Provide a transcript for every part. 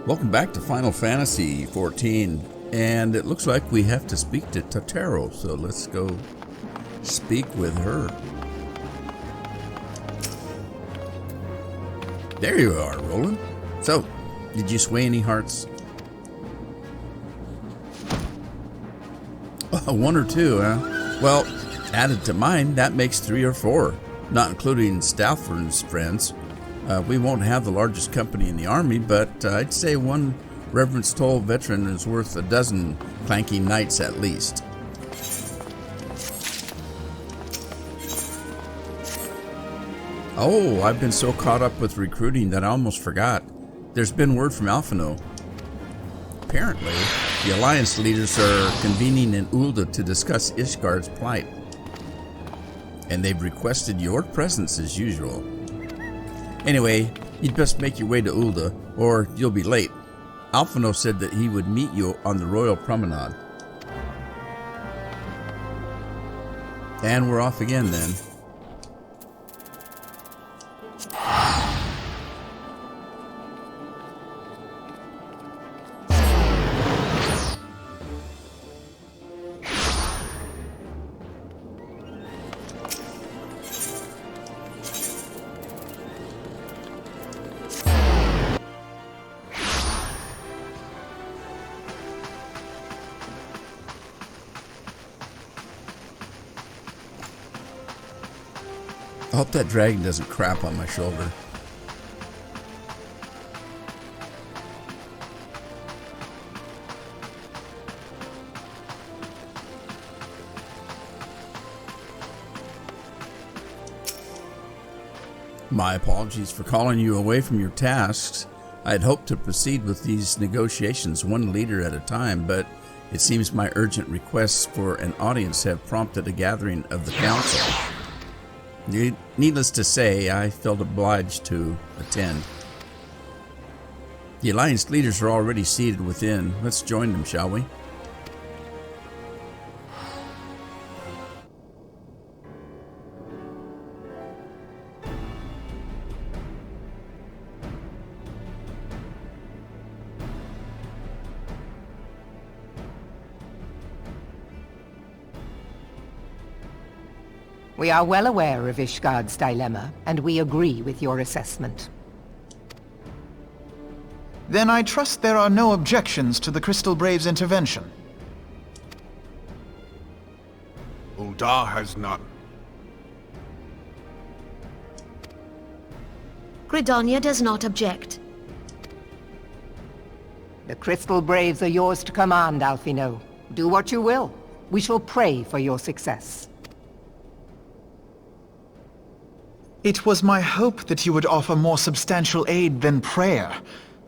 Welcome back to Final Fantasy XIV, and it looks like we have to speak to Totaro, so let's go speak with her. There you are, Roland. So, did you sway any hearts? One or two, huh? Well, added to mine, that makes 3 or 4, not including Stafford's friends. We won't have the largest company in the army, but I'd say one Reverence Toll veteran is worth a dozen clanking knights at least. Oh, I've been so caught up with recruiting that I almost forgot. There's been word from Alphino. Apparently, the Alliance leaders are convening in Ul'dah to discuss Ishgard's plight. And they've requested your presence as usual. Anyway, you'd best make your way to Ul'dah, or you'll be late. Alphino said that he would meet you on the Royal Promenade. And we're off again then. I hope that dragon doesn't crap on my shoulder. My apologies for calling you away from your tasks. I had hoped to proceed with these negotiations one leader at a time, but it seems my urgent requests for an audience have prompted a gathering of the council. Needless to say, I felt obliged to attend. The Alliance leaders are already seated within. Let's join them, shall we? We are well aware of Ishgard's dilemma, and we agree with your assessment. Then I trust there are no objections to the Crystal Brave's intervention. Ul'dah has none. Gridania does not object. The Crystal Braves are yours to command, Alphino. Do what you will. We shall pray for your success. It was my hope that you would offer more substantial aid than prayer.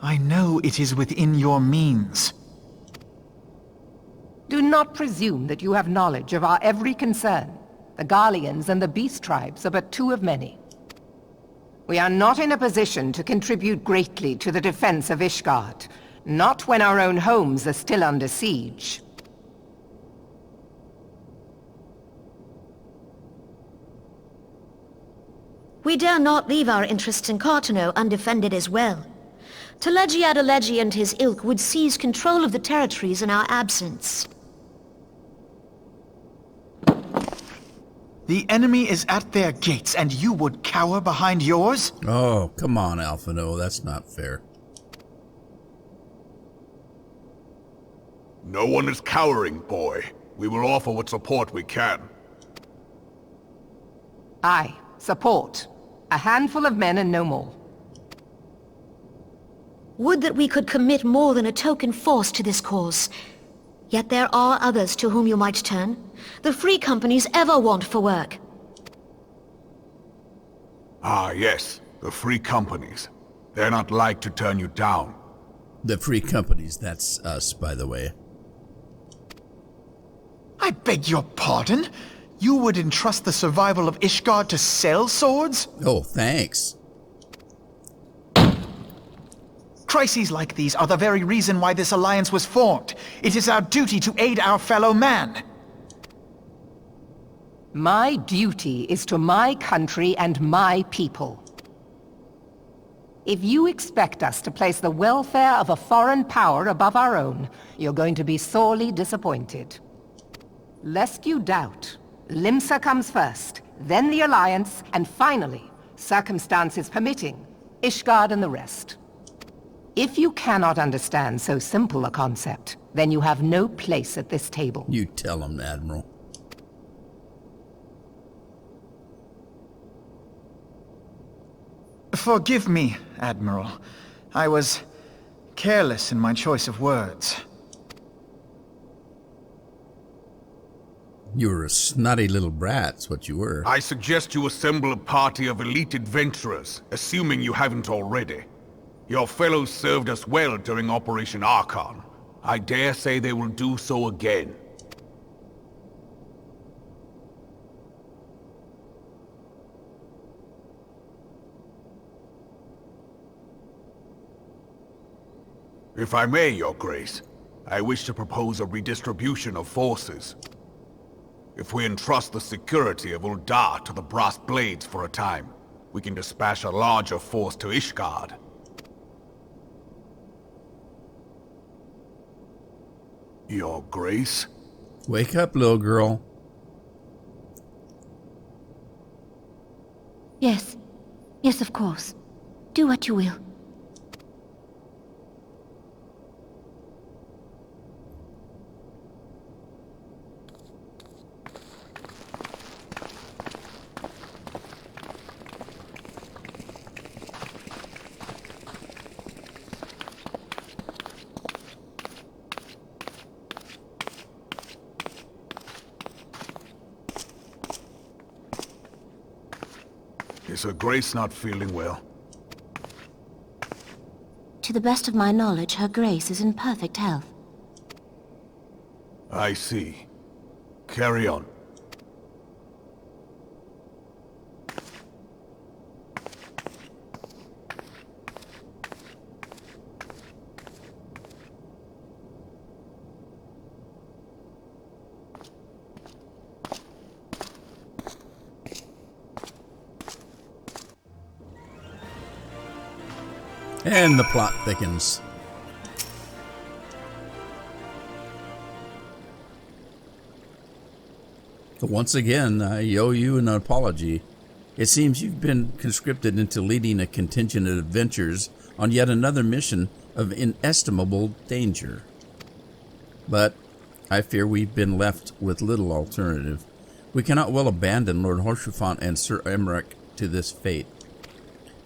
I know it is within your means. Do not presume that you have knowledge of our every concern. The Garleans and the Beast Tribes are but 2 of many. We are not in a position to contribute greatly to the defense of Ishgard, not when our own homes are still under siege. We dare not leave our interests in Cartano undefended as well. Telegi Adalegi and his ilk would seize control of the territories in our absence. The enemy is at their gates, and you would cower behind yours? Oh, come on, Alphino. That's not fair. No one is cowering, boy. We will offer what support we can. Aye, support. A handful of men and no more. Would that we could commit more than a token force to this cause. Yet there are others to whom you might turn. The free companies ever want for work. Ah, yes. The free companies. They're not like to turn you down. The free companies, that's us, by the way. I beg your pardon? You would entrust the survival of Ishgard to sell swords? Oh, thanks. Crises like these are the very reason why this alliance was formed. It is our duty to aid our fellow man. My duty is to my country and my people. If you expect us to place the welfare of a foreign power above our own, you're going to be sorely disappointed. Lest you doubt, Limsa comes first, then the Alliance, and finally, circumstances permitting, Ishgard and the rest. If you cannot understand so simple a concept, then you have no place at this table. You tell him, Admiral. Forgive me, Admiral. I was careless in my choice of words. You were a snotty little brat's what you were. I suggest you assemble a party of elite adventurers, assuming you haven't already. Your fellows served us well during Operation Archon. I dare say they will do so again. If I may, Your Grace, I wish to propose a redistribution of forces. If we entrust the security of Uldar to the Brass Blades for a time, we can dispatch a larger force to Ishgard. Your Grace? Wake up, little girl. Yes. Yes, of course. Do what you will. Is Her Grace not feeling well? To the best of my knowledge, Her Grace is in perfect health. I see. Carry on. And the plot thickens. Once again, I owe you an apology. It seems you've been conscripted into leading a contingent of adventurers on yet another mission of inestimable danger. But I fear we've been left with little alternative. We cannot well abandon Lord Horsefant and Sir Emmerich to this fate.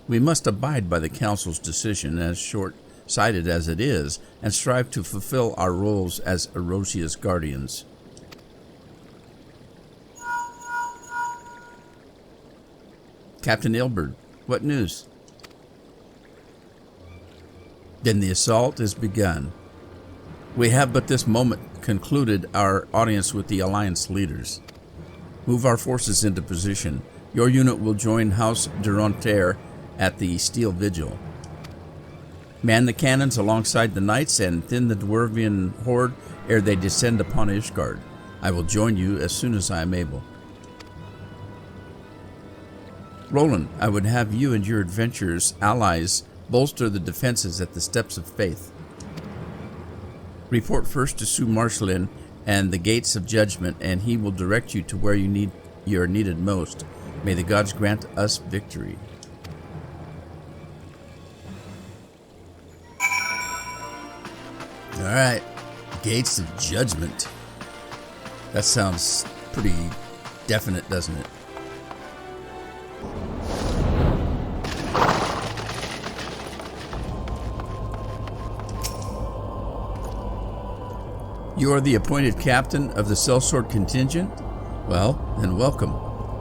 We must abide by the Council's decision, as short-sighted as it is, and strive to fulfill our roles as Erosia's guardians. Captain Ilberd, what news? Then the assault is begun. We have but this moment concluded our audience with the Alliance leaders. Move our forces into position. Your unit will join House Durantaire at the Steel Vigil. Man the cannons alongside the knights and thin the Dwarvian horde ere they descend upon Ishgard. I will join you as soon as I am able. Roland, I would have you and your adventurers' allies bolster the defenses at the Steps of Faith. Report first to Sue Marcelin and the Gates of Judgment, and he will direct you to where you are needed most. May the gods grant us victory. All right, Gates of Judgment. That sounds pretty definite, doesn't it? You are the appointed captain of the sellsword contingent? Well, then welcome.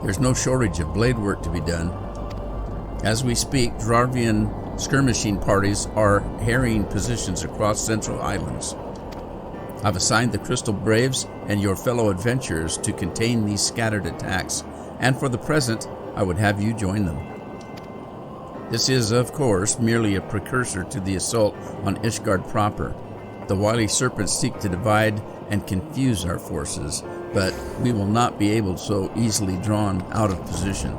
There's no shortage of blade work to be done. As we speak, Dwarvian skirmishing parties are harrying positions across Central Islands. I've assigned the Crystal Braves and your fellow adventurers to contain these scattered attacks, and for the present, I would have you join them. This is, of course, merely a precursor to the assault on Ishgard proper. The wily serpents seek to divide and confuse our forces, but we will not be able so easily drawn out of position.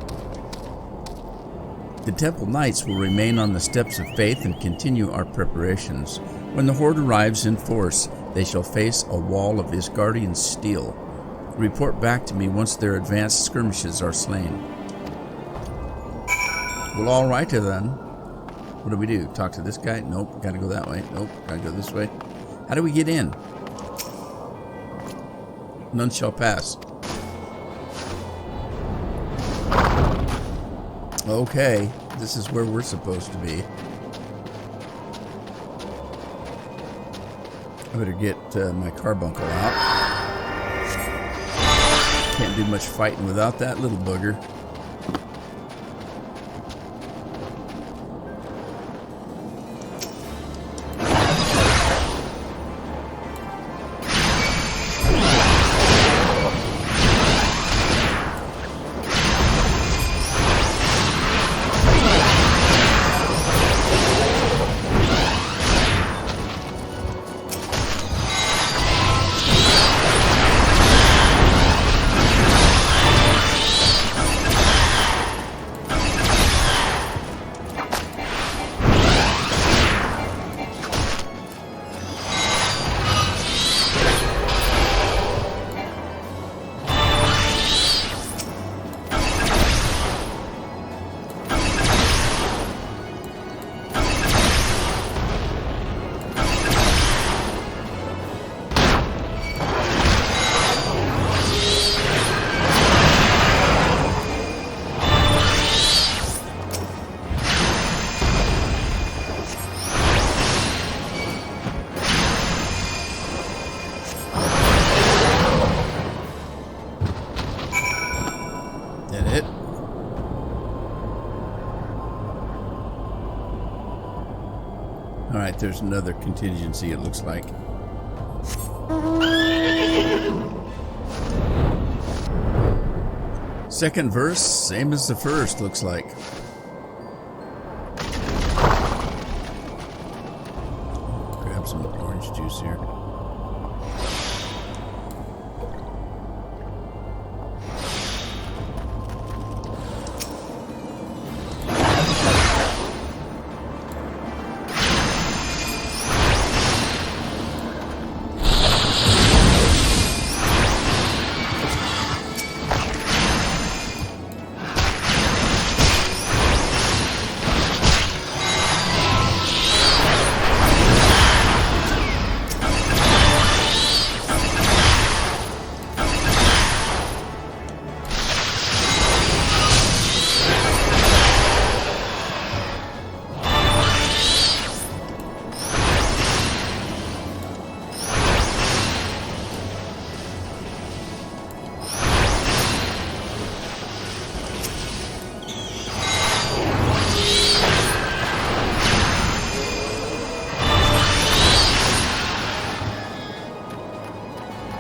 The Temple Knights will remain on the steps of faith and continue our preparations. When the Horde arrives in force, they shall face a wall of Isgardian steel. Report back to me once their advanced skirmishes are slain. Well, all right then. What do we do? Talk to this guy? Nope. Gotta go that way. Nope. Gotta go this way. How do we get in? None shall pass. Okay. This is where we're supposed to be. I better get my carbuncle out. Can't do much fighting without that little booger. Alright, there's another contingency, it looks like. Second verse, same as the first, looks like. Grab some orange juice here.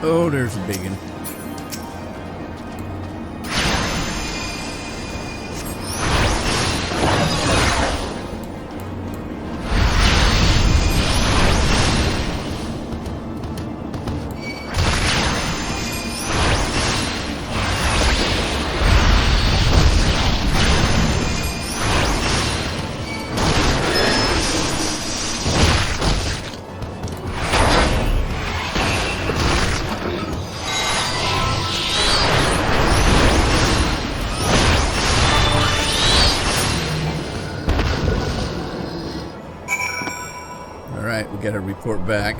Oh, there's a big one. Alright, we gotta report back.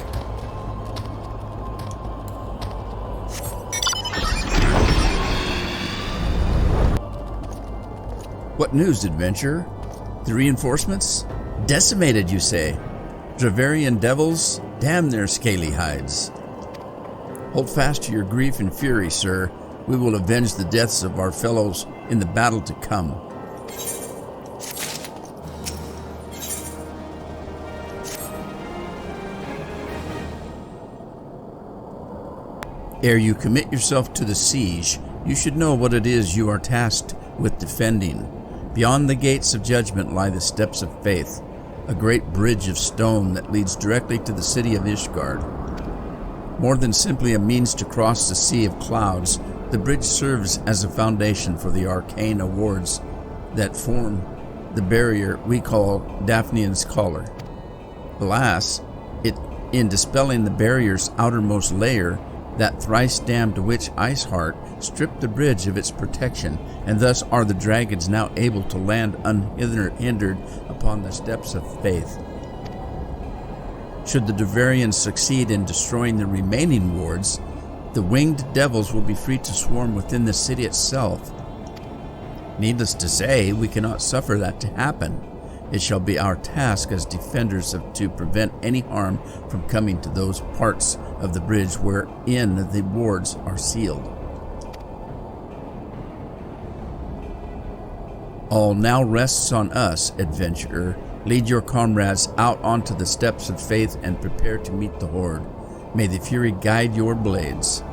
What news, adventurer? The reinforcements? Decimated, you say? Dravarian devils? Damn their scaly hides. Hold fast to your grief and fury, sir. We will avenge the deaths of our fellows in the battle to come. Ere you commit yourself to the siege, you should know what it is you are tasked with defending. Beyond the gates of judgment lie the steps of faith, a great bridge of stone that leads directly to the city of Ishgard. More than simply a means to cross the sea of clouds, the bridge serves as a foundation for the arcane awards that form the barrier we call Daphnian's Collar. Alas, in dispelling the barrier's outermost layer, that thrice-damned witch Iceheart stripped the bridge of its protection, and thus are the dragons now able to land unhindered upon the steps of faith. Should the Dravarians succeed in destroying the remaining wards, the winged devils will be free to swarm within the city itself. Needless to say, we cannot suffer that to happen. It shall be our task as defenders to prevent any harm from coming to those parts of the bridge wherein the wards are sealed. All now rests on us, adventurer. Lead your comrades out onto the steps of faith and prepare to meet the horde. May the Fury guide your blades.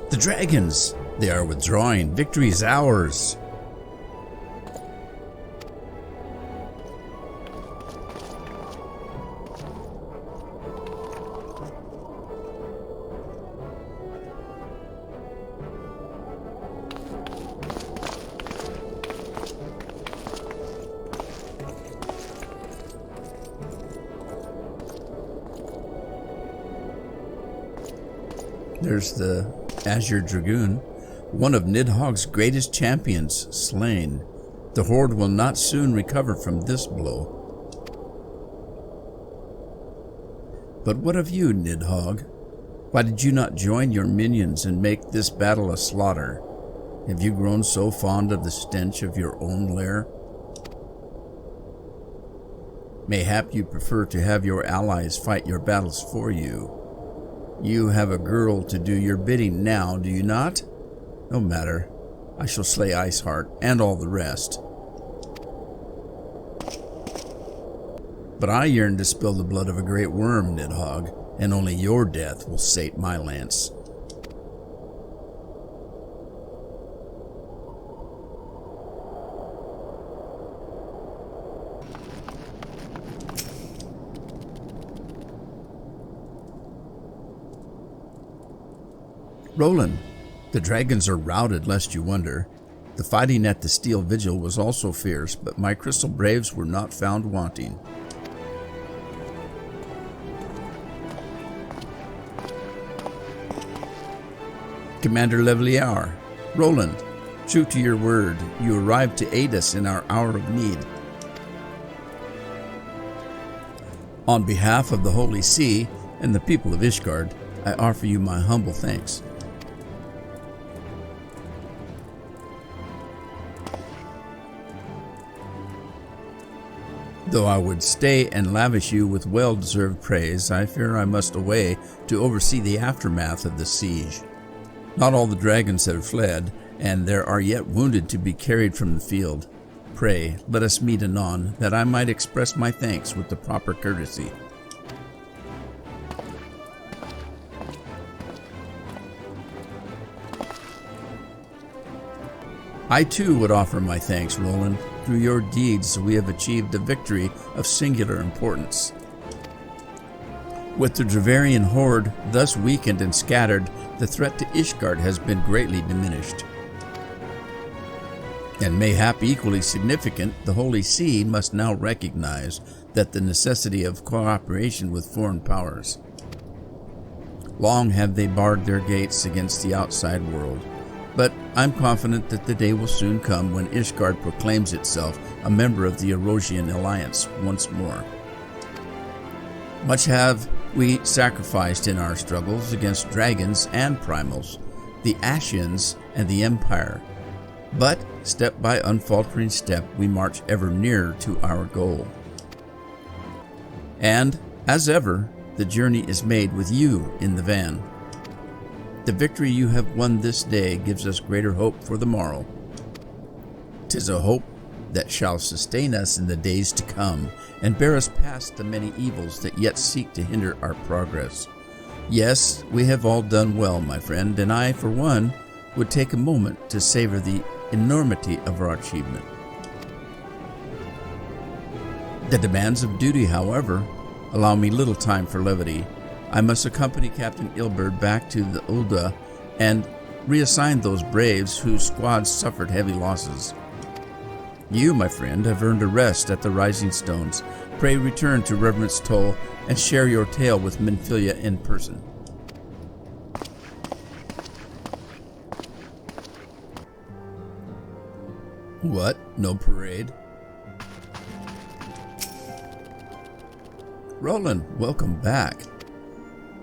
The dragons! They are withdrawing. Victory is ours! There's the Azure Dragoon, one of Nidhogg's greatest champions, slain. The Horde will not soon recover from this blow. But what of you, Nidhogg? Why did you not join your minions and make this battle a slaughter? Have you grown so fond of the stench of your own lair? Mayhap you prefer to have your allies fight your battles for you. You have a girl to do your bidding now, do you not? No matter. I shall slay Iceheart and all the rest. But I yearn to spill the blood of a great worm, Nidhogg, and only your death will sate my lance. Roland, the dragons are routed, lest you wonder. The fighting at the Steel Vigil was also fierce, but my crystal braves were not found wanting. Commander Levliar, Roland, true to your word, you arrived to aid us in our hour of need. On behalf of the Holy See and the people of Ishgard, I offer you my humble thanks. Though I would stay and lavish you with well-deserved praise, I fear I must away to oversee the aftermath of the siege. Not all the dragons have fled, and there are yet wounded to be carried from the field. Pray, let us meet anon, that I might express my thanks with the proper courtesy. I too would offer my thanks, Roland. Through your deeds, we have achieved a victory of singular importance. With the Dravarian horde thus weakened and scattered, the threat to Ishgard has been greatly diminished. And mayhap equally significant, the Holy See must now recognize that the necessity of cooperation with foreign powers. Long have they barred their gates against the outside world, but I'm confident that the day will soon come when Ishgard proclaims itself a member of the Erosian Alliance once more. Much have we sacrificed in our struggles against dragons and primals, the Ashians and the Empire, but step by unfaltering step we march ever nearer to our goal. And, as ever, the journey is made with you in the van. The victory you have won this day gives us greater hope for the morrow. 'Tis a hope that shall sustain us in the days to come and bear us past the many evils that yet seek to hinder our progress. Yes, we have all done well, my friend, and I, for one, would take a moment to savor the enormity of our achievement. The demands of duty, however, allow me little time for levity. I must accompany Captain Ilberd back to the Ulda and reassign those braves whose squads suffered heavy losses. You, my friend, have earned a rest at the Rising Stones. Pray return to Reverence Toll and share your tale with Minfilia in person. What? No parade? Roland, welcome back.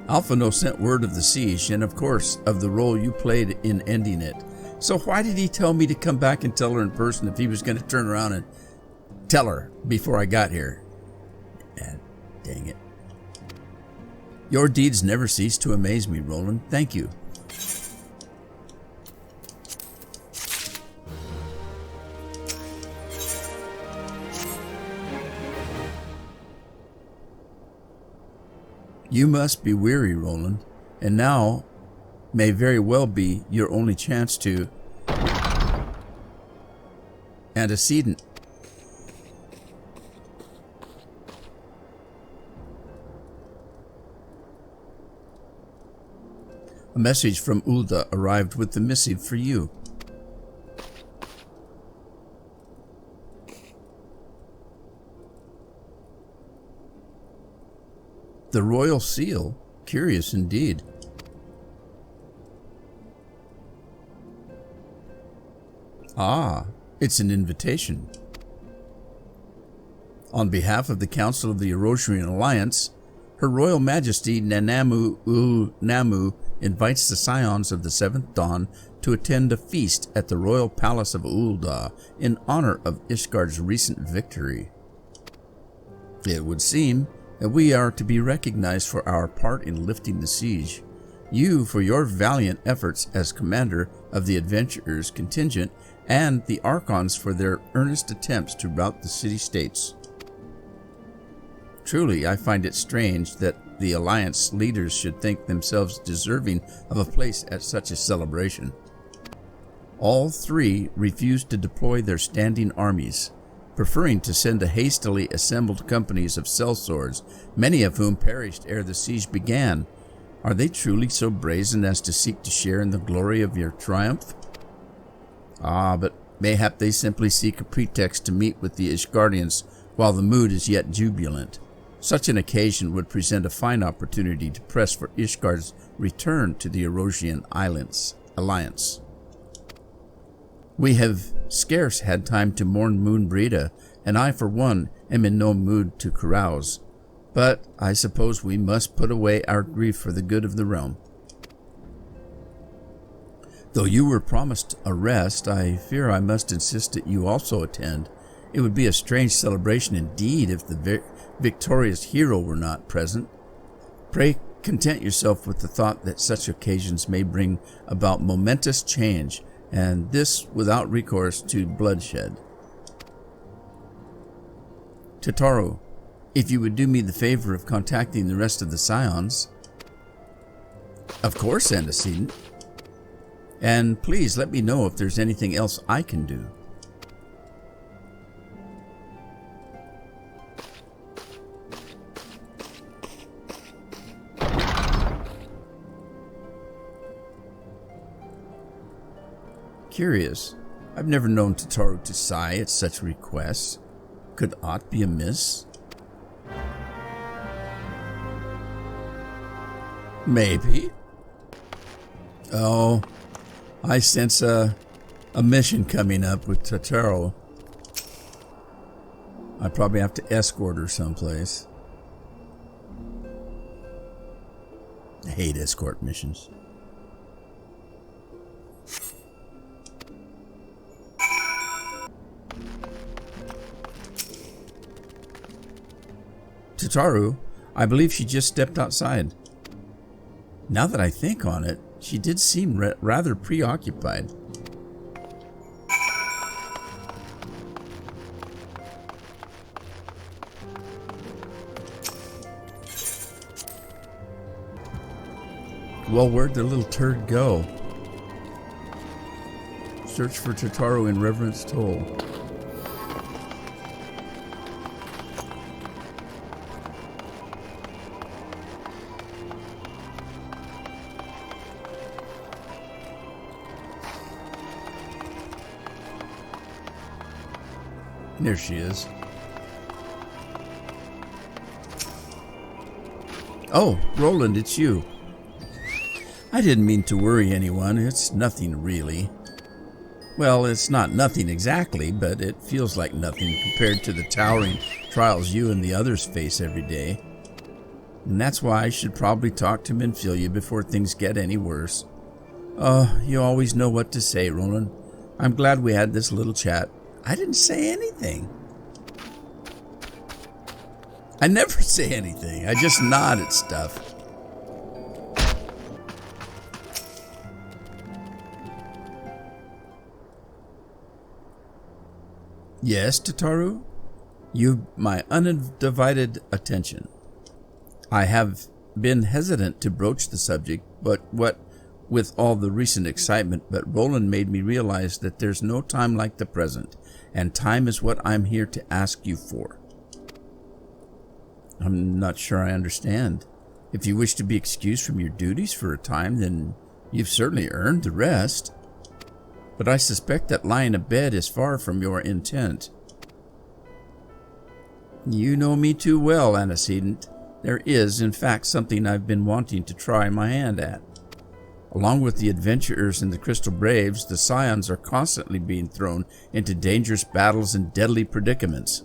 Alphino sent word of the siege and, of course, of the role you played in ending it. So why did he tell me to come back and tell her in person if he was going to turn around and tell her before I got here? Dang it. Your deeds never cease to amaze me, Roland. Thank you. You must be weary, Roland, and now may very well be your only chance to antecedent. A message from Ulda arrived with the missive for you. The royal seal? Curious indeed. Ah, it's an invitation. On behalf of the Council of the Erosian Alliance, Her Royal Majesty Nanamu Namu invites the Scions of the Seventh Dawn to attend a feast at the Royal Palace of Ulda in honor of Ishgard's recent victory. It would seem that we are to be recognized for our part in lifting the siege, you for your valiant efforts as commander of the adventurers contingent, and the Archons for their earnest attempts to rout the city-states. Truly, I find it strange that the Alliance leaders should think themselves deserving of a place at such a celebration. All three refused to deploy their standing armies, preferring to send a hastily assembled companies of sellswords, many of whom perished ere the siege began. Are they truly so brazen as to seek to share in the glory of your triumph? Ah, but mayhap they simply seek a pretext to meet with the Ishgardians while the mood is yet jubilant. Such an occasion would present a fine opportunity to press for Ishgard's return to the Erosian Alliance. We have scarce had time to mourn Moonbreda, and I, for one, am in no mood to carouse. But I suppose we must put away our grief for the good of the realm. Though you were promised a rest, I fear I must insist that you also attend. It would be a strange celebration indeed if the victorious hero were not present. Pray content yourself with the thought that such occasions may bring about momentous change, and this without recourse to bloodshed. Totaro, if you would do me the favor of contacting the rest of the Scions. Of course, Antecedent. And please let me know if there's anything else I can do. Curious. I've never known Tataru to sigh at such requests. Could aught be amiss? Maybe. Oh, I sense a mission coming up with Tataru. I probably have to escort her someplace. I hate escort missions. Tataru, I believe she just stepped outside. Now that I think on it, she did seem rather preoccupied. Well, where'd the little turd go? Search for Tataru in Reverence Toll. There she is. Oh, Roland, it's you. I didn't mean to worry anyone. It's nothing really. Well, it's not nothing exactly, but it feels like nothing compared to the towering trials you and the others face every day. And that's why I should probably talk to Minfilia before things get any worse. Oh, you always know what to say, Roland. I'm glad we had this little chat. I didn't say anything. I never say anything. I just nod at stuff. Yes, Tataru? You've my undivided attention. I have been hesitant to broach the subject, but with all the recent excitement, but Roland made me realize that there's no time like the present, and time is what I'm here to ask you for. I'm not sure I understand. If you wish to be excused from your duties for a time, then you've certainly earned the rest. But I suspect that lying abed is far from your intent. You know me too well, antecedent. There is, in fact, something I've been wanting to try my hand at. Along with the adventurers and the Crystal Braves, the Scions are constantly being thrown into dangerous battles and deadly predicaments.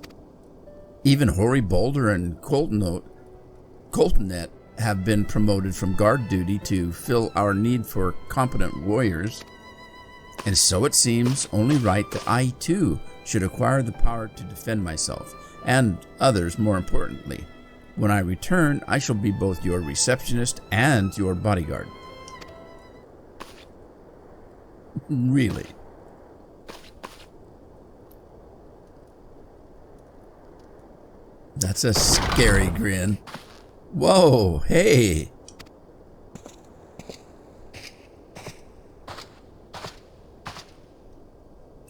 Even Hoary Boulder and Coltonet have been promoted from guard duty to fill our need for competent warriors. And so it seems only right that I, too, should acquire the power to defend myself, and others more importantly. When I return, I shall be both your receptionist and your bodyguard. Really? That's a scary grin. Whoa, hey!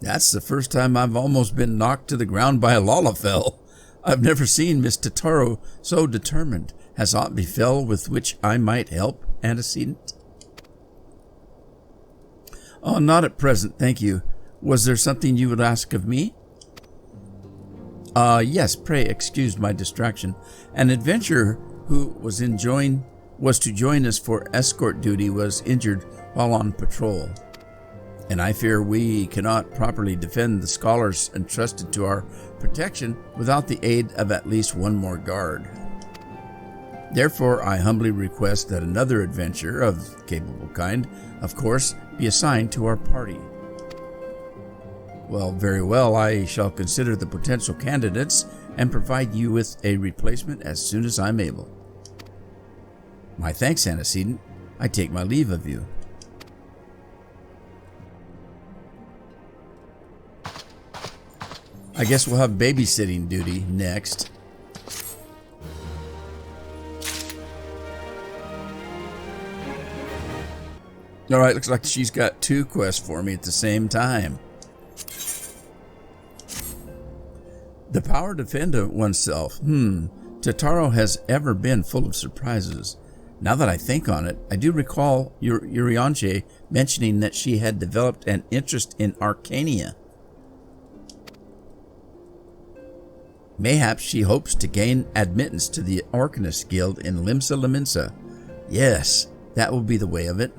That's the first time I've almost been knocked to the ground by a Lalafell. I've never seen Miss Tataru so determined. Has aught befell with which I might help, antecedent? Oh, not at present, thank you. Was there something you would ask of me? Yes, pray excuse my distraction. An adventurer who was to join us for escort duty was injured while on patrol. And I fear we cannot properly defend the scholars entrusted to our protection without the aid of at least one more guard. Therefore, I humbly request that another adventurer of capable kind, of course, be assigned to our party. Well, very well, I shall consider the potential candidates and provide you with a replacement as soon as I'm able. My thanks, antecedent. I take my leave of you. I guess we'll have babysitting duty next. Alright, looks like she's got 2 quests for me at the same time. The power to defend oneself. Tataru has ever been full of surprises. Now that I think on it, I do recall Urianger mentioning that she had developed an interest in Arcania. Mayhaps she hopes to gain admittance to the Arcanist Guild in Limsa Lominsa. Yes, that will be the way of it.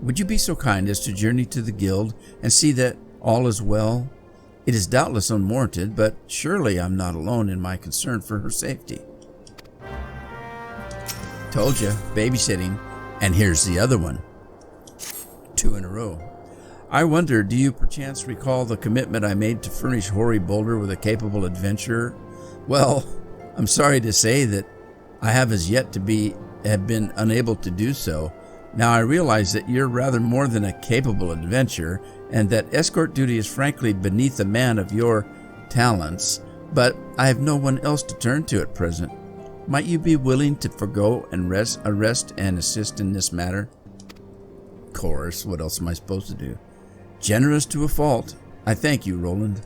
Would you be so kind as to journey to the guild and see that all is well? It is doubtless unwarranted, but surely I'm not alone in my concern for her safety. Told you, babysitting, and here's the other one. 2 in a row. I wonder, do you perchance recall the commitment I made to furnish Hoary Boulder with a capable adventurer? Well, I'm sorry to say that I have as yet have been unable to do so. Now I realize that you're rather more than a capable adventurer, and that escort duty is frankly beneath a man of your talents, but I have no one else to turn to at present. Might you be willing to forego and arrest and assist in this matter? Of course, what else am I supposed to do? Generous to a fault. I thank you, Roland.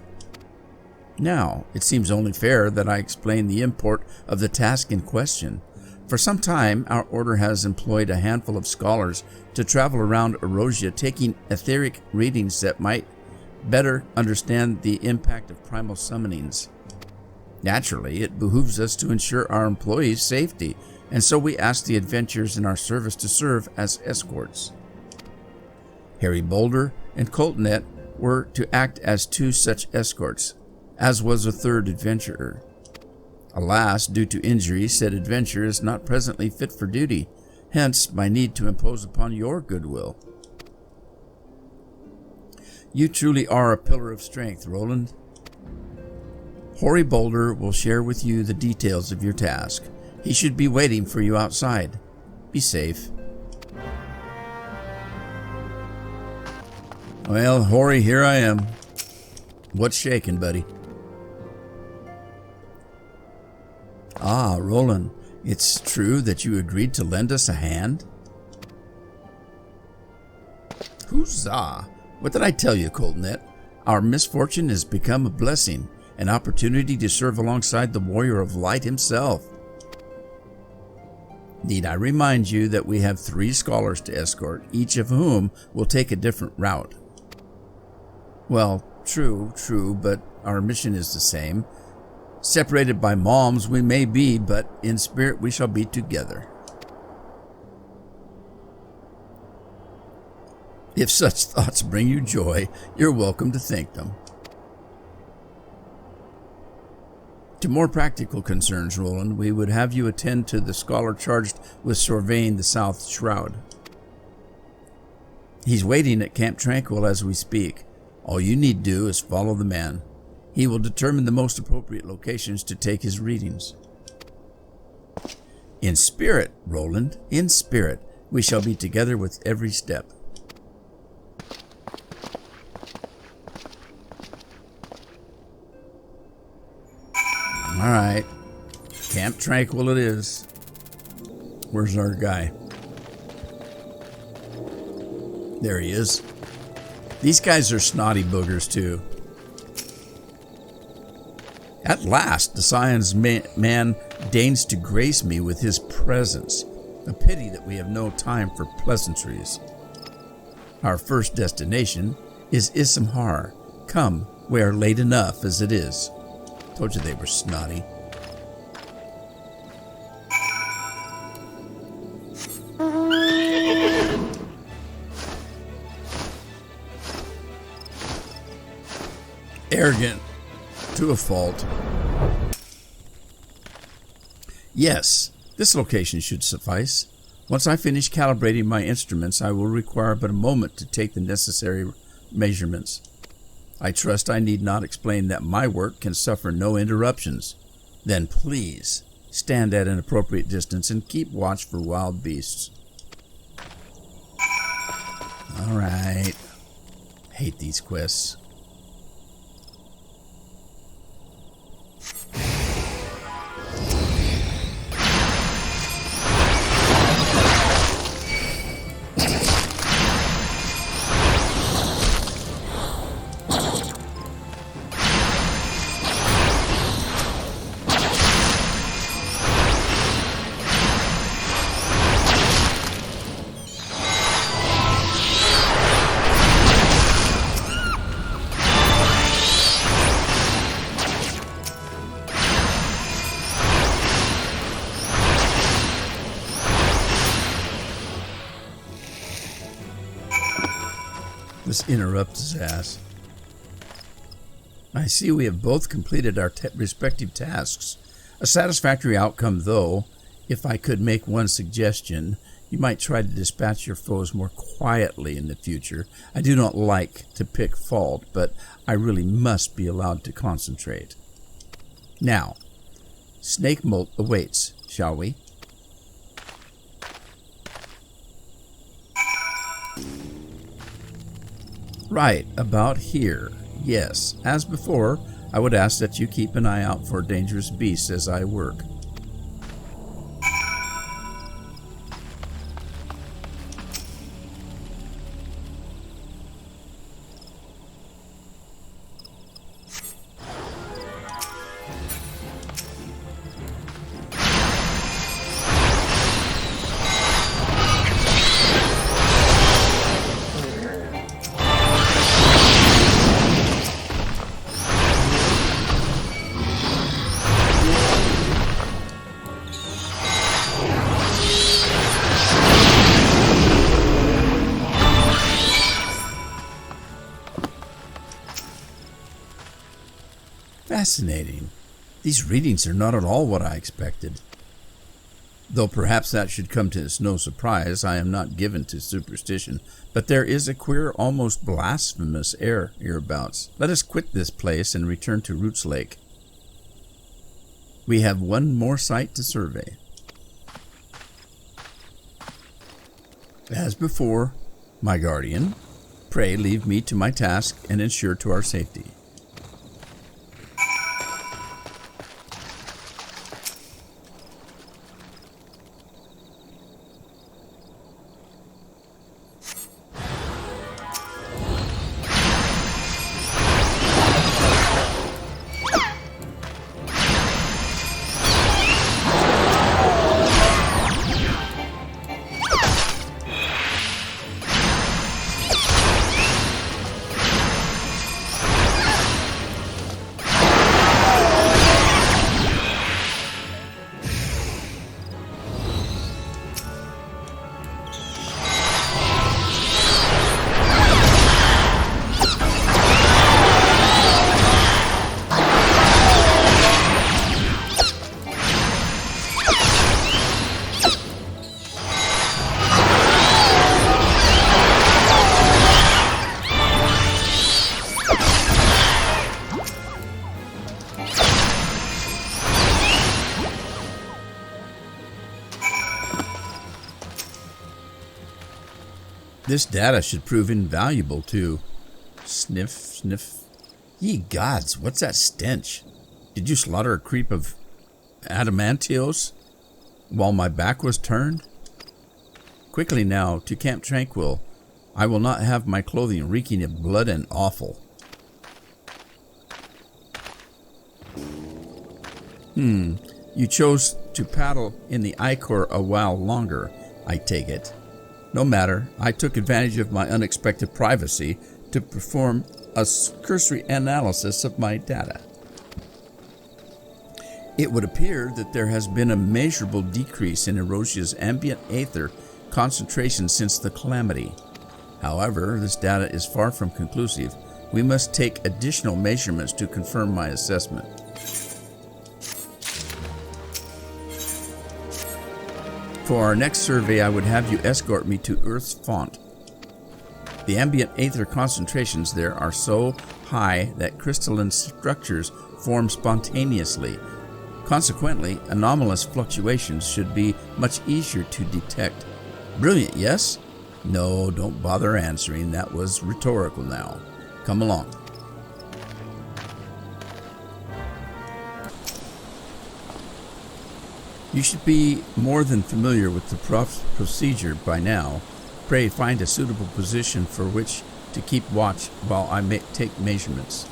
Now, it seems only fair that I explain the import of the task in question. For some time, our order has employed a handful of scholars to travel around Erosia, taking etheric readings that might better understand the impact of primal summonings. Naturally, it behooves us to ensure our employees' safety, and so we ask the adventurers in our service to serve as escorts. Harry Boulder and Coltnet were to act as 2 such escorts, as was a 3rd adventurer. Alas, due to injury, said adventurer is not presently fit for duty, hence my need to impose upon your goodwill. You truly are a pillar of strength, Roland. Hoary Boulder will share with you the details of your task. He should be waiting for you outside. Be safe. Well, Hoary, here I am. What's shaking, buddy? Ah, Roland, it's true that you agreed to lend us a hand? Huzzah! What did I tell you, Coltnet? Our misfortune has become a blessing, an opportunity to serve alongside the Warrior of Light himself. Need I remind you that we have 3 scholars to escort, each of whom will take a different route? Well, true, but our mission is the same. Separated by malms we may be, but in spirit we shall be together. If such thoughts bring you joy, you're welcome to think them. To more practical concerns, Roland, we would have you attend to the scholar charged with surveying the South Shroud. He's waiting at Camp Tranquil as we speak. All you need do is follow the man. He will determine the most appropriate locations to take his readings. In spirit, Roland, in spirit, we shall be together with every step. All right, Camp Tranquil it is. Where's our guy? There he is. These guys are snotty boogers too. At last, the Scion's man deigns to grace me with his presence. A pity that we have no time for pleasantries. Our first destination is Issamhar. Come, we are late enough as it is. Told you they were snotty. Arrogant to a fault. Yes, this location should suffice. Once I finish calibrating my instruments, I will require but a moment to take the necessary measurements. I trust I need not explain that my work can suffer no interruptions. Then please, stand at an appropriate distance and keep watch for wild beasts. All right. Hate these quests. just interrupt his ass. I see we have both completed our respective tasks. A satisfactory outcome, though. If I could make one suggestion, you might try to dispatch your foes more quietly in the future. I do not like to pick fault, but I really must be allowed to concentrate. Now, snake molt awaits, shall we? Right, about here. Yes, as before, I would ask that you keep an eye out for dangerous beasts as I work. Fascinating. These readings are not at all what I expected. Though perhaps that should come to no surprise, I am not given to superstition, but there is a queer, almost blasphemous air hereabouts. Let us quit this place and return to Roots Lake. We have one more site to survey. As before, my guardian, pray leave me to my task and ensure to our safety. This data should prove invaluable too. Sniff, sniff. Ye gods, what's that stench? Did you slaughter a creep of adamantios while my back was turned? Quickly now, to Camp Tranquil. I will not have my clothing reeking of blood and offal. You chose to paddle in the Ichor a while longer, I take it. No matter, I took advantage of my unexpected privacy to perform a cursory analysis of my data. It would appear that there has been a measurable decrease in Erosia's ambient aether concentration since the calamity. However, this data is far from conclusive. We must take additional measurements to confirm my assessment. For our next survey, I would have you escort me to Earth's font. The ambient aether concentrations there are so high that crystalline structures form spontaneously. Consequently, anomalous fluctuations should be much easier to detect. Brilliant, yes? No, don't bother answering. That was rhetorical now. Come along. You should be more than familiar with the procedure by now. Pray find a suitable position for which to keep watch while I take measurements.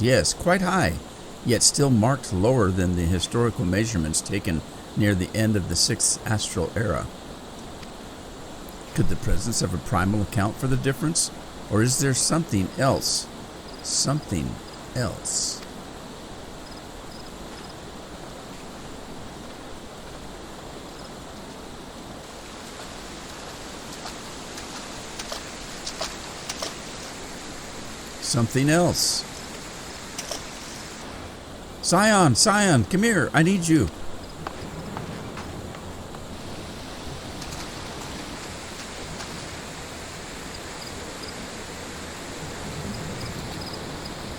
Yes, quite high, yet still marked lower than the historical measurements taken near the end of the 6th astral era. Could the presence of a primal account for the difference? Or is there something else? Something else. Something else. Scion, come here. I need you.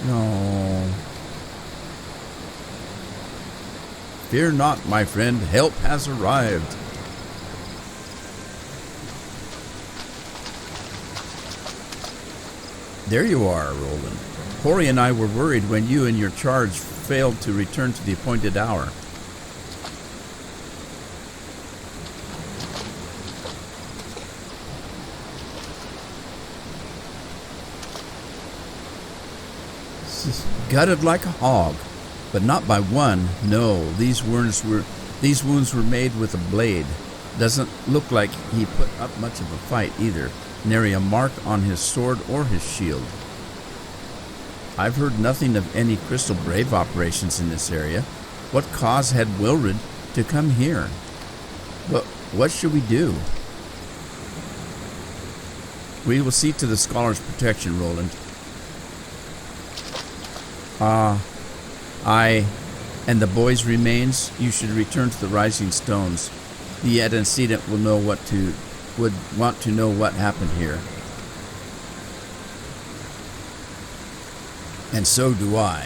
No. Fear not, my friend. Help has arrived. There you are, Roland. Hori and I were worried when you and your charge failed to return to the appointed hour. Gutted like a hog, but not by one. No, these wounds were made with a blade. Doesn't look like he put up much of a fight either. Nary a mark on his sword or his shield. I've heard nothing of any Crystal Brave operations in this area. What cause had Wilrid to come here? But what should we do? We will see to the Scholar's protection, Roland. I and the boy's remains, you should return to the Rising Stones. The antecedent would want to know what happened here. And so do I.